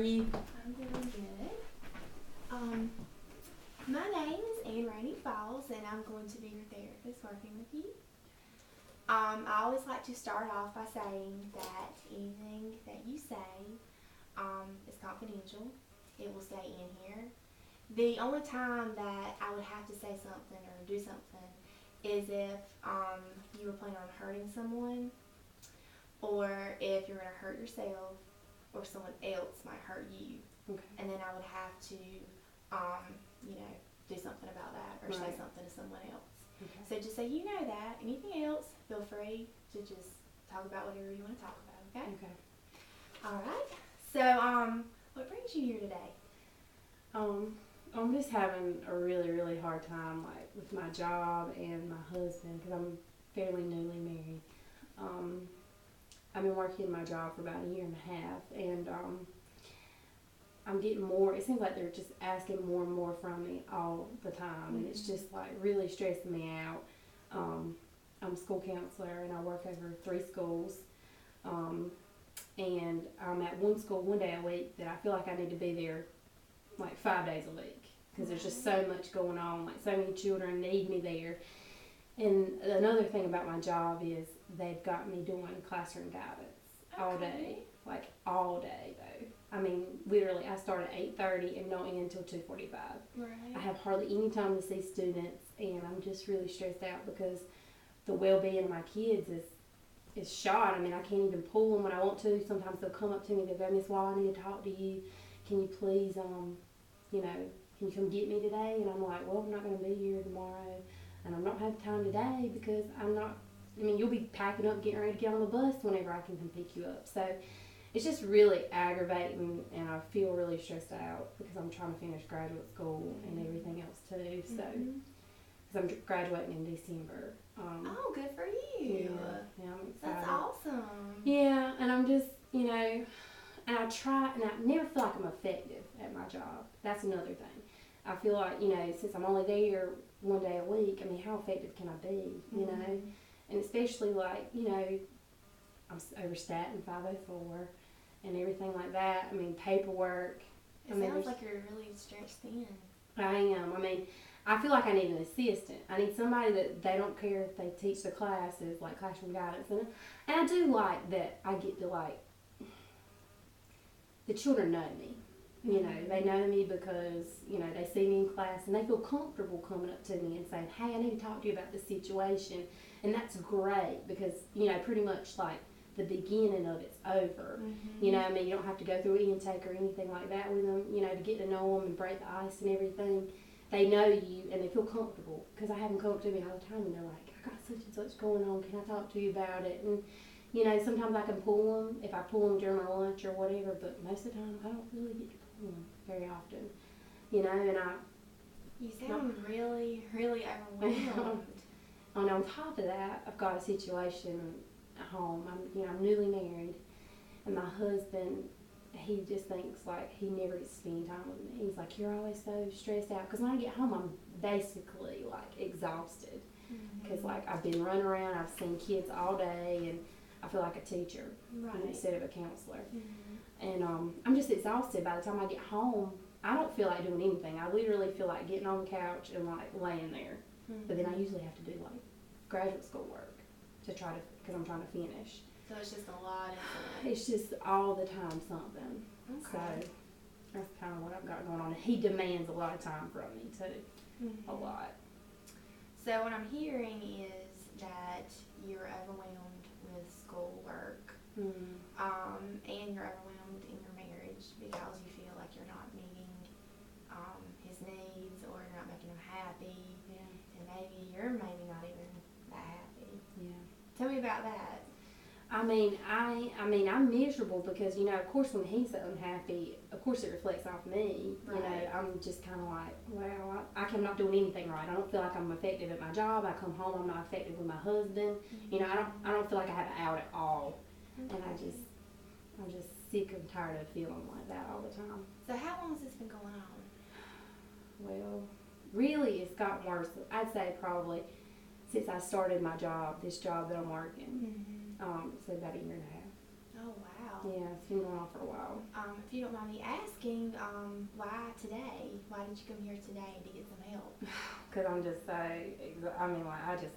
you? I'm doing good. My name is Anne-Rainey and I'm going to be your therapist working with you. I always like to start off by saying that anything that you say is confidential. It will stay in here. The only time that I would have to say something or do something is if you were planning on hurting someone, or if you're going to hurt yourself, or someone else might hurt you. Okay. And then I would have to, do something about that or say something to someone else. Okay. So just so you know that. Anything else, feel free to just talk about whatever you want to talk about, okay? Okay. All right. So, what brings you here today? I'm just having a really, really hard time, like, with my job and my husband, because I'm fairly newly married. I've been working my job for about a year and a half, and I'm getting more, it seems like they're just asking more and more from me all the time, and it's just like really stressing me out. I'm a school counselor, and I work over 3 schools, and I'm at one school 1 day a week that I feel like I need to be there like 5 days a week, because there's just so much going on, like so many children need me there. And another thing about my job is they've got me doing classroom guidance all day, like all day though. I mean, literally, I start at 8:30 and don't end until 2:45. Right. I have hardly any time to see students, and I'm just really stressed out because the well-being of my kids is shot. I mean, I can't even pull them when I want to. Sometimes they'll come up to me, they'll go, "Miss Wall, I need to talk to you. Can you please, can you come get me today?" And I'm like, "Well, I'm not going to be here tomorrow, and I don't have time today because you'll be packing up, getting ready to get on the bus whenever I can come pick you up." So it's just really aggravating, and I feel really stressed out because I'm trying to finish graduate school and everything else too. So, because I'm graduating in December. Oh, good for you. Yeah, I'm excited. That's awesome. Yeah, and I'm just, and I try, and I never feel like I'm effective at my job. That's another thing. I feel like, since I'm only there 1 day a week, I mean, how effective can I be, And especially like, I'm overstat in 504 and everything like that. I mean, paperwork. It sounds like you're really stretched thin. I am. I mean, I feel like I need an assistant. I need somebody that they don't care if they teach the classes, like classroom guidance. And I do like that I get to, like, the children know me. They know me because, they see me in class and they feel comfortable coming up to me and saying, "Hey, I need to talk to you about this situation." And that's great because, pretty much like the beginning of it's over. You don't have to go through an intake or anything like that with them, to get to know them and break the ice and everything. They know you and they feel comfortable because I have them come up to me all the time and they're like, "I got such and such going on. Can I talk to you about it?" And sometimes I can pull them if I pull them during my lunch or whatever, but most of the time I don't really get to pull them very often. And You sound really, really overwhelmed. And on top of that, I've got a situation at home. I'm newly married, and my husband, he just thinks like he never gets to spend time with me. He's like, "You're always so stressed out," because when I get home, I'm basically like exhausted because like I've been running around, I've seen kids all day, and I feel like a teacher instead of a counselor. And I'm just exhausted. By the time I get home, I don't feel like doing anything. I literally feel like getting on the couch and like laying there. But then I usually have to do like graduate school work because I'm trying to finish. So it's just a lot. It's just all the time something. Okay. So that's kind of what I've got going on. He demands a lot of time from me too. A lot. So what I'm hearing is that you're overwhelmed with schoolwork, and you're overwhelmed in your marriage because you feel like you're not meeting his needs, or you're not making him happy, and maybe you're not even that happy. Yeah. Tell me about that. I mean, I'm miserable because, of course, when he's unhappy, of course it reflects off me. Right. I'm just kind of like, well, I'm not doing anything right. I don't feel like I'm effective at my job. I come home, I'm not effective with my husband. I don't feel like I have an out at all. And I'm just sick and tired of feeling like that all the time. So how long has this been going on? Well, really, it's gotten worse. I'd say probably since I started my job, this job that I'm working. So about a year and a half. Oh, wow. Yeah, it's been going on for a while. If you don't mind me asking, why today? Why did you come here today to get some help? Because I'm just so, I mean, like,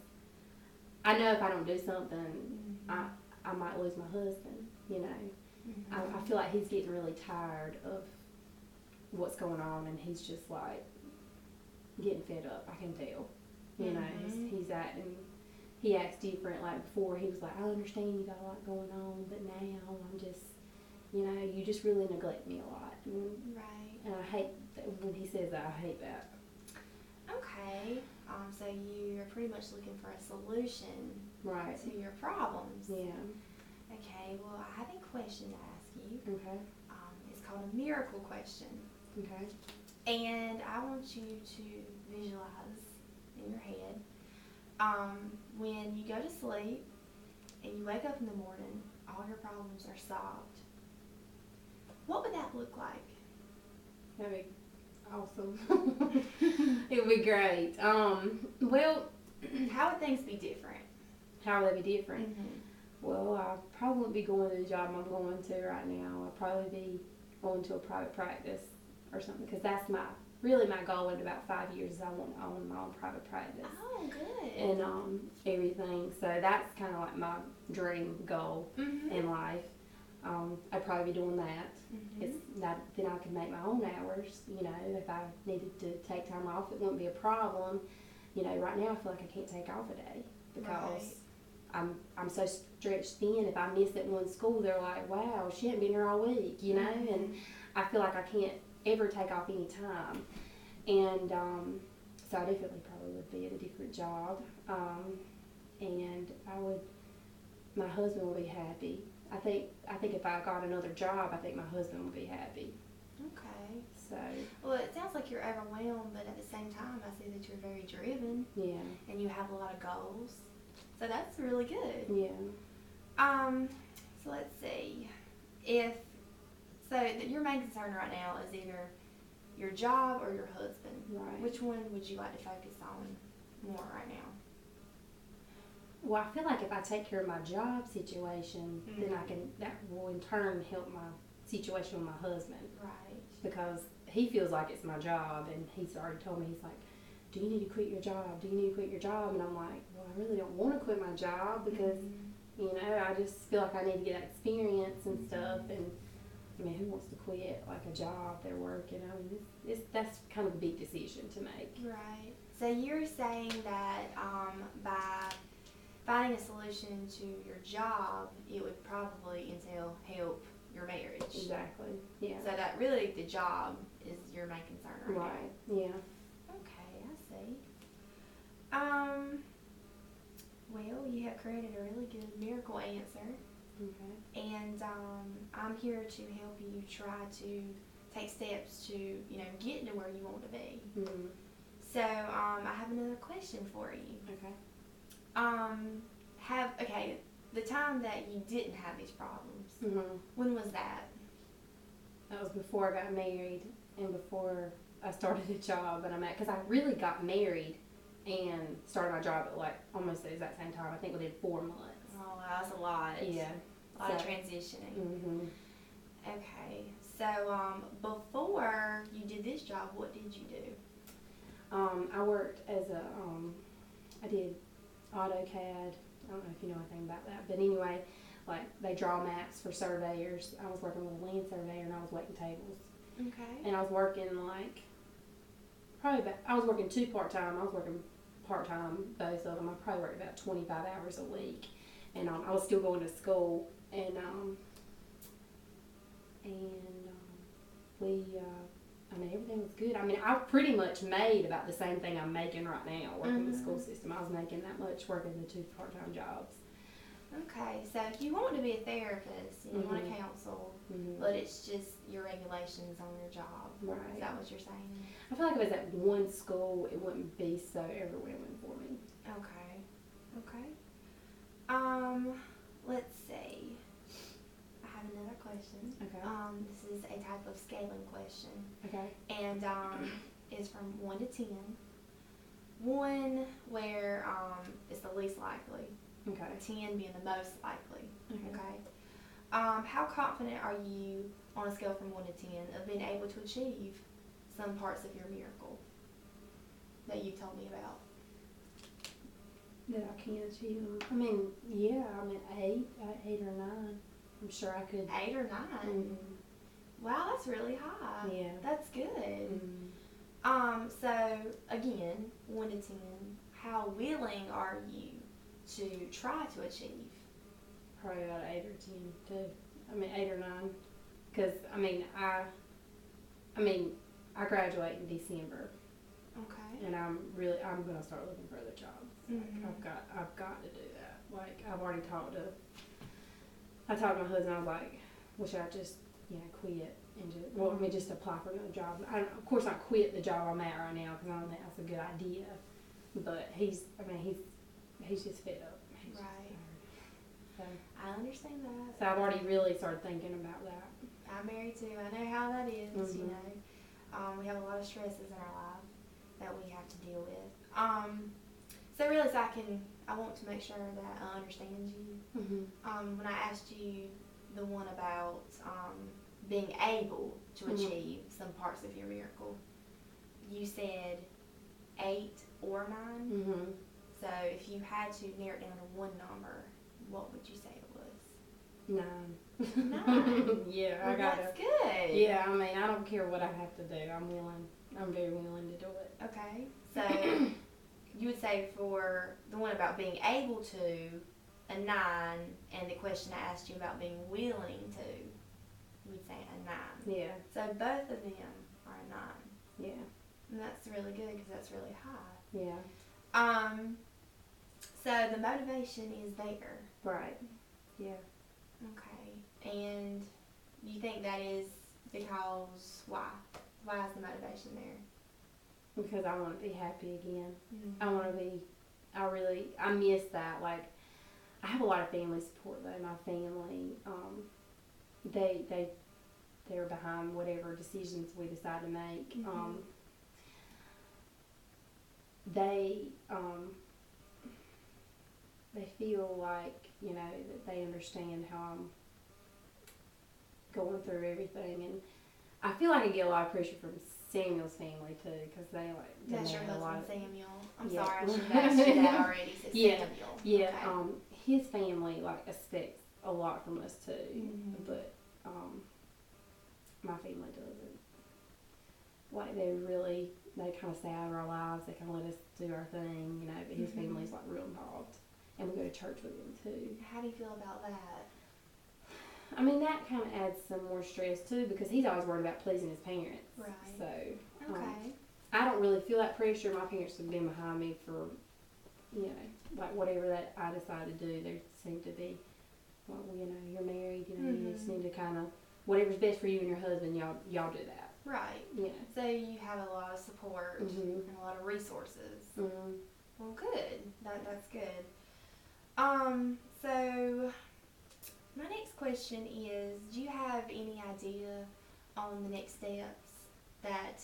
I know if I don't do something, I might lose my husband, you know. I feel like he's getting really tired of what's going on, and he's just like getting fed up. I can tell, you know. He's acting. He acts different. Like before, he was like, "I understand you got a lot going on," but now I'm just, you know, you just really neglect me a lot. Right. And I hate that when he says that. I hate that. Okay. So you're pretty much looking for a solution Right. to your problems. Yeah. Okay. Well, I have a question to ask you. Okay. It's called a miracle question. Okay. And I want you to visualize in your head when you go to sleep and you wake up in the morning, all your problems are solved. What would that look like? That'd be awesome. It would be great. Well, how would things be different? How would they be different? Well, I probably wouldn't be going to the job I'm going to right now. I'd probably be going to a private practice or something, because that's really my goal in about 5 years is I want to own my own private practice. Oh, good. And everything. So that's kind of like my dream goal in life. I'd probably be doing that. It's not, then I could make my own hours. You know, if I needed to take time off, it wouldn't be a problem. You know, right now I feel like I can't take off a day because I'm so stretched thin. If I miss at one school, they're like, "Wow, she hadn't been here all week," you know, and I feel like I can't ever take off any time. And so I definitely probably would be at a different job. And my husband would be happy. I think if I got another job, I think my husband would be happy. Okay. So. Well, it sounds like you're overwhelmed, but at the same time, I see that you're very driven. Yeah. And you have a lot of goals. So that's really good. Yeah. So let's see. Your main concern right now is either your job or your husband. Right. Which one would you like to focus on more right now? Well, I feel like if I take care of my job situation, then that will in turn help my situation with my husband. Right. Because he feels like it's my job, and he's already told me, he's like, "Do you need to quit your job? Do you need to quit your job?" And I'm like, "Well, I really don't want to quit my job because, you know, I just feel like I need to get that experience and stuff." And I mean, who wants to quit like a job they're working? I mean, that's kind of a big decision to make. Right. So you're saying that by finding a solution to your job, it would probably entail help your marriage. Exactly. Yeah. So that really the job is your main concern right now. Yeah. Okay, I see. Well, you have created a really good miracle answer. Okay. And I'm here to help you try to take steps to, you know, get to where you want to be. So I have another question for you. Okay. The time that you didn't have these problems, when was that? That was before I got married and before I started a job, and because I really got married and started my job at like almost the exact same time. I think within 4 months. Oh, wow, that's a lot. Yeah. A lot of transitioning. Okay. So before you did this job, what did you do? I worked as I did AutoCAD. I don't know if you know anything about that, but anyway, like they draw maps for surveyors. I was working with a land surveyor, and I was waiting tables. Okay. And I was working I was working 2 part-time. I was working part-time, both of them. I probably worked about 25 hours a week. And I was still going to school. And everything was good. I mean, I pretty much made about the same thing I'm making right now working in the school system. I was making that much working the 2 part-time jobs. Okay, so if you want to be a therapist and you want to counsel, but it's just your regulations on your job. Right. Is that what you're saying? I feel like if it was at one school, it wouldn't be so overwhelming for me. Okay. Let's see. I have another question. Okay. This is a type of scaling question. Okay. And is from 1 to 10. 1 where it's the least likely. Okay. 10 being the most likely. Okay. How confident are you on a scale from 1 to 10 of being able to achieve some parts of your miracle that you told me about? That I can achieve them. I mean, yeah, I mean, 8 or 9. I'm sure I could. 8 or 9? Mm-hmm. Wow, that's really high. Yeah. That's good. Mm-hmm. So, again, 1 to 10, how willing are you to try to achieve? Probably about 8 or 10 too. I mean, 8 or 9. Because, I mean, I graduate in December. Okay. And I'm going to start looking for other jobs. Mm-hmm. Like, I've got to do that. Like, I talked to my husband. I was like, well, should I just, quit and just apply for another job? Of course, not quit the job I'm at right now because I don't think that's a good idea. But he's just fed up. He's right. So, I understand that. So I've already really started thinking about that. I'm married too. I know how that is. Mm-hmm. You know, we have a lot of stresses in our life that we have to deal with. So really, I want to make sure that I understand you. Mm-hmm. When I asked you the one about being able to achieve some parts of your miracle, you said 8 or 9. Mm-hmm. So if you had to narrow it down to one number, what would you say it was? 9. 9. Yeah, Well, I got that's it. good. Yeah, I mean, I don't care what I have to do. I'm willing. I'm very willing to do it. Okay. So you would say for the one about being able to, a 9, and the question I asked you about being willing to, you would say a 9. Yeah. So both of them are a 9. Yeah. And that's really good because that's really high. Yeah. So the motivation is there. Right. Yeah. Okay. And you think that is because why? Why is the motivation there? Because I want to be happy again. Mm-hmm. I miss that. Like, I have a lot of family support though. My family, they're behind whatever decisions we decide to make. Mm-hmm. They feel like, that they understand how I'm going through everything, and I feel like I get a lot of pressure from Samuel's family too, because they That's your demand a lot husband, of. Samuel. I'm Yeah. sorry, I should have asked you that already. So Yeah. Samuel. Yeah. Okay. His family expects a lot from us too, Mm-hmm. but my family doesn't. Like, they kind of stay out of our lives. They kind of let us do our thing, But his family's real involved, and we go to church with him too. How do you feel about that? I mean, that kind of adds some more stress too, because he's always worried about pleasing his parents. Right. So Okay. I don't really feel that pressure. My parents have been behind me for, whatever that I decide to do. They seem to be, you're married. You just need to kind of, whatever's best for you and your husband, y'all do that. Right. Yeah. So you have a lot of support and a lot of resources. Mm-hmm. Well, good. That's good. So my next question is, do you have any idea on the next steps that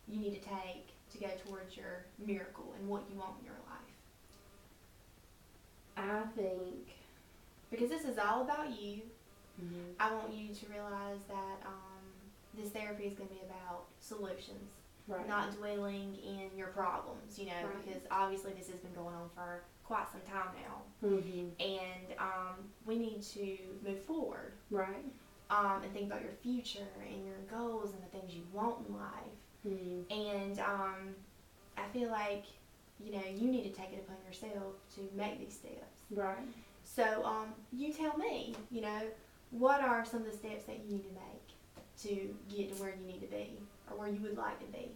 you need to take to go towards your miracle and what you want in your life? I think, because this is all about you, mm-hmm. I want you to realize that this therapy is going to be about solutions, right. not dwelling in your problems, Right. because obviously this has been going on for quite some time now. Mm-hmm. And we need to move forward. Right. And think about your future and your goals and the things you want in life. Mm-hmm. And I feel like, you need to take it upon yourself to make these steps. Right. So you tell me, what are some of the steps that you need to make to get to where you need to be or where you would like to be?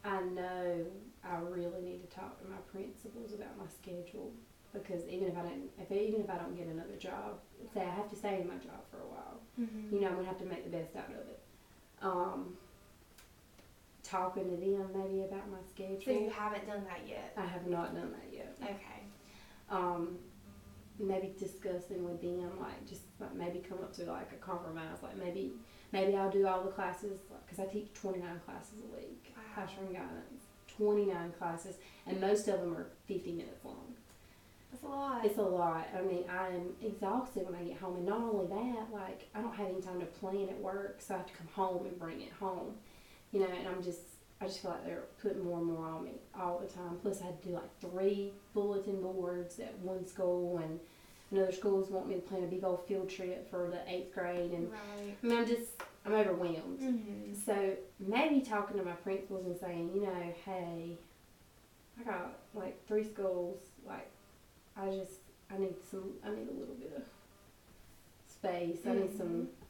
I know I really need to talk to my principals about my schedule, because even if I don't get another job, say I have to stay in my job for a while, Mm-hmm. I'm gonna have to make the best out of it. Talking to them maybe about my schedule. So you haven't done that yet? I have not done that yet. Okay. Maybe discussing with them, maybe come up to a compromise, maybe I'll do all the classes, because I teach 29 classes a week. Wow. Classroom guidance, 29 classes, and most of them are 50 minutes long. That's a lot. It's a lot. I mean, I'm exhausted when I get home, and not only that, like I don't have any time to plan at work, so I have to come home and bring it home. You know, and I just feel like they're putting more and more on me all the time. Plus, I had to do like 3 bulletin boards at one school, and another schools want me to plan a big old field trip for the 8th grade, and Right. I mean, I'm overwhelmed. Mm-hmm. So maybe talking to my principals and saying, you know, hey, I got like 3 schools, like I need a little bit of space.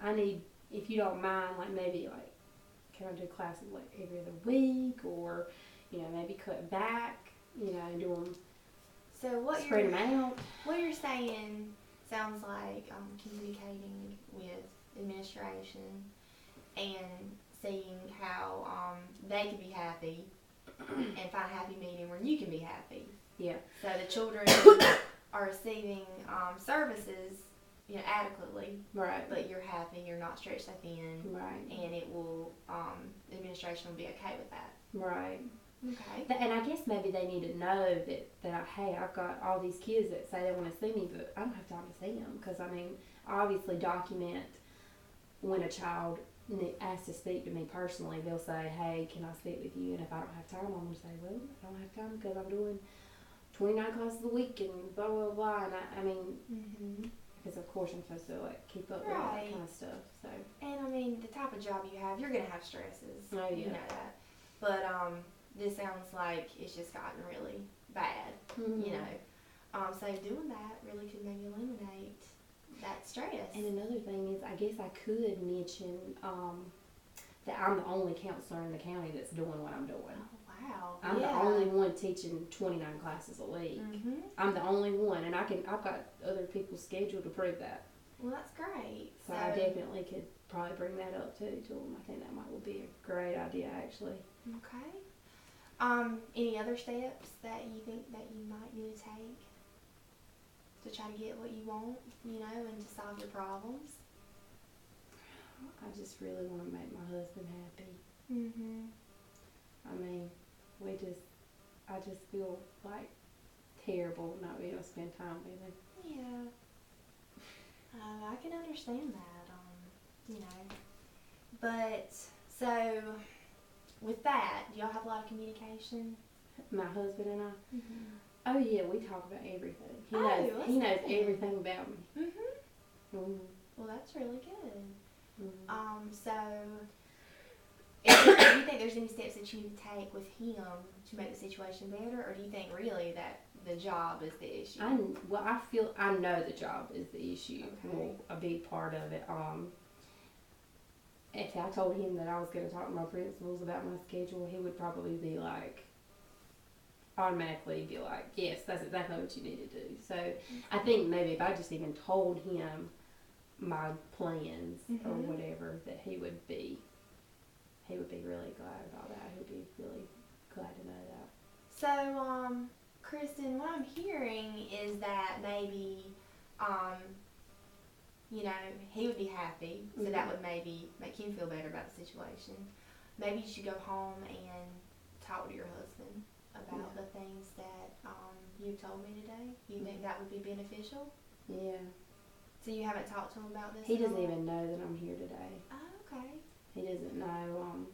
I need, if you don't mind, like maybe like, can I do classes like every other week, or, you know, maybe cut back, you know, and do them, So spread them out. what you're saying sounds like communicating with administration and seeing how they can be happy and find a happy medium where you can be happy. Yeah. So the children are receiving services, you know, adequately, Right. but you're happy, you're not stretched so thin, Right. and it will, the administration will be okay with that. Right. Okay. And I guess maybe they need to know that hey, I've got all these kids that say they want to see me, but I don't have time to see them. Because, I mean, I obviously document when a child asks to speak to me personally. They'll say, hey, can I speak with you? And if I don't have time, I'm going to say, well, I don't have time because I'm doing 29 classes a week and blah, blah, blah. And I mean, because of course I'm supposed to like keep up with all that kind of stuff. So. And I mean, the type of job you have, you're going to have stresses. Oh, yeah. You know that. But this sounds like it's just gotten really bad, you know. So doing that really could maybe eliminate that stress. And another thing is, I guess I could mention that I'm the only counselor in the county that's doing what I'm doing. Oh, wow. I'm the only one teaching 29 classes a week. I'm the only one, and I've got other people scheduled to prove that. Well, that's great. So I definitely could probably bring that up too to them. I think that would be a great idea, actually. Okay. Any other steps that you think that you might need to take to try to get what you want, you know, and to solve your problems? I just really want to make my husband happy. I mean, I just feel like terrible not being able to spend time with him. Yeah. I can understand that, you know. But, so, with that, do y'all have a lot of communication? My husband and I? Oh, yeah, we talk about everything. He that's knows good. everything about me. Well, that's really good. Mm-hmm. So, do you think there's any steps that you need to take with him to make the situation better, or do you think really that the job is the issue? I know the job is the issue. Okay. Well, a big part of it. If I told him that I was going to talk to my principals about my schedule, he would probably be like, automatically be like, yes, that's exactly what you need to do. So I think maybe if I just even told him my plans or whatever, that he would be really glad about that. He would be really glad to know that. So, Kristen, what I'm hearing is that maybe, you know, he would be happy, so that would maybe make him feel better about the situation. Maybe you should go home and talk to your husband about the things that you told me today. You think that would be beneficial? Yeah. So you haven't talked to him about this? He doesn't even know that I'm here today. Oh, okay. He doesn't know.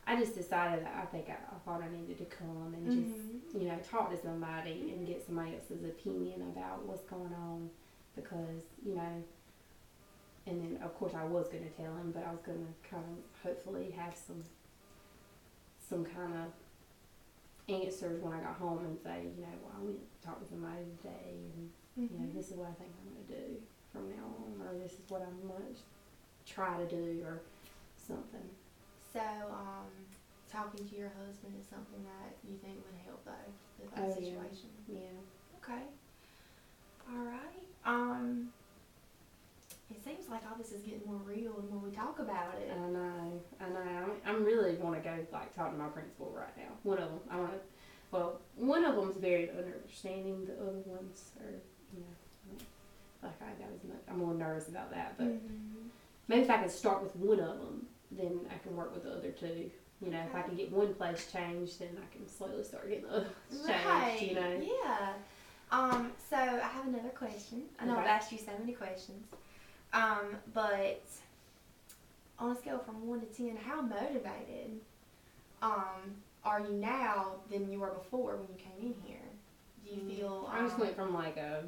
I just decided that I thought I needed to come and just, you know, talk to somebody and get somebody else's opinion about what's going on, because, you know, and then of course I was going to tell him, but I was going to kind of hopefully have some kind of answers when I got home and say, you know, well, I went to talk to somebody today, and you know, this is what I think I'm going to do from now on, or this is what I'm going to try to do, or something. So, talking to your husband is something that you think would help though with that situation? Yeah. Okay. Alright. It seems like all this is getting more real the more we talk about it. I know. I'm really want to go like talk to my principal right now. One of them, one of them's very understanding. The other ones are, you know, like I got as much. I'm a little nervous about that, but maybe if I can start with one of them, then I can work with the other two. You know, if I can get one place changed, then I can slowly start getting the others changed. You know. Yeah. So I have another question. I know I've Okay. asked you so many questions. But on a scale from 1 to 10, how motivated are you now than you were before when you came in here? Do you feel? I just went from like a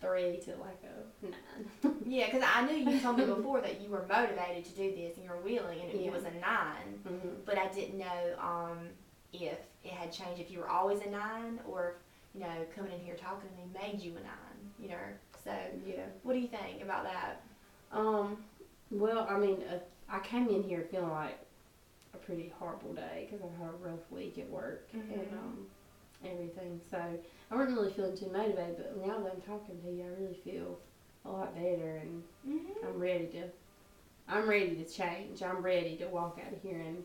3 to like a 9. Yeah, because I knew you told me before that you were motivated to do this and you were willing, and it was a 9. Mm-hmm. But I didn't know if it had changed, if you were always a 9, or if, coming in here talking to me made you a 9. So Yeah. what do you think about that? Well, I mean, I came in here feeling like a pretty horrible day because I had a rough week at work Mm-hmm. and everything. So I wasn't really feeling too motivated, but now that I'm talking to you, I really feel a lot better, and Mm-hmm. I'm ready to change. I'm ready to walk out of here and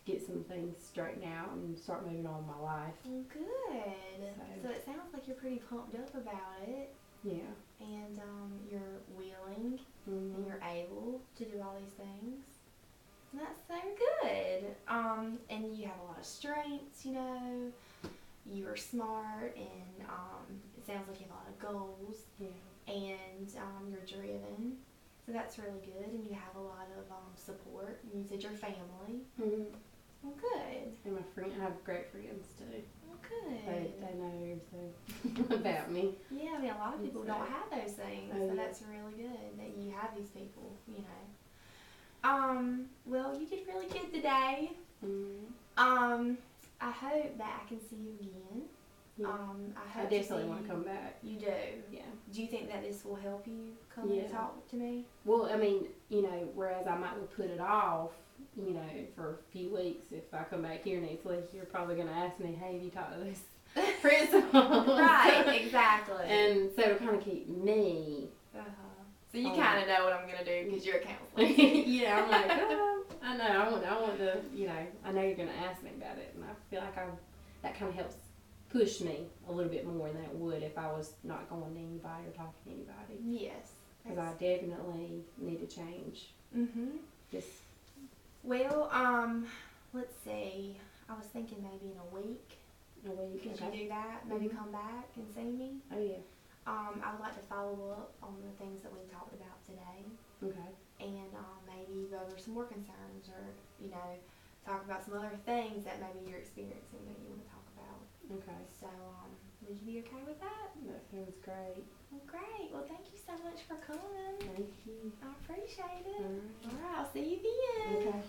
get some things straightened out and start moving on with my life. Well, good. So it sounds like you're pretty pumped up about it, Yeah. and you're willing, and you're able to do all these things. And that's so good. And you have a lot of strengths, You are smart, and it sounds like you have a lot of goals. Yeah. And you're driven. So that's really good. And you have a lot of support. And you said your family. Mm-hmm. Well, good. And I have great friends too. Well, good. They know everything about me. Yeah, I mean, a lot of people don't have those things. Oh, So yeah. that's really good that you have these people, Well, you did really good today. Mm-hmm. I hope that I can see you again. Yeah. I I hope definitely want to come back. You do? Yeah. Do you think that this will help you come Yeah. and talk to me? Well, I mean, whereas I might put it off, for a few weeks, if I come back here next week, you're probably going to ask me, hey, have you talked to this principal? Right, exactly. And so to kind of keep me. So you kind of know what I'm going to do because you're a counselor. Yeah, I'm like, I know, I want to, I know you're going to ask me about it, and I feel like that kind of helps push me a little bit more than it would if I was not going to anybody or talking to anybody. Yes. Because I definitely need to change. Mm-hmm. Just. Well, let's see. I was thinking maybe in a week. A week. Could Okay. you do that? Maybe come back and see me? Oh, yeah. I would like to follow up on the things that we talked about today. Okay. And maybe go over some more concerns, or, talk about some other things that maybe you're experiencing that you want to talk about. Okay. So, would you be okay with that? That sounds great. Well, great. Well, thank you so much for coming. Thank you. I appreciate it. All right. All right, I'll see you then. Okay.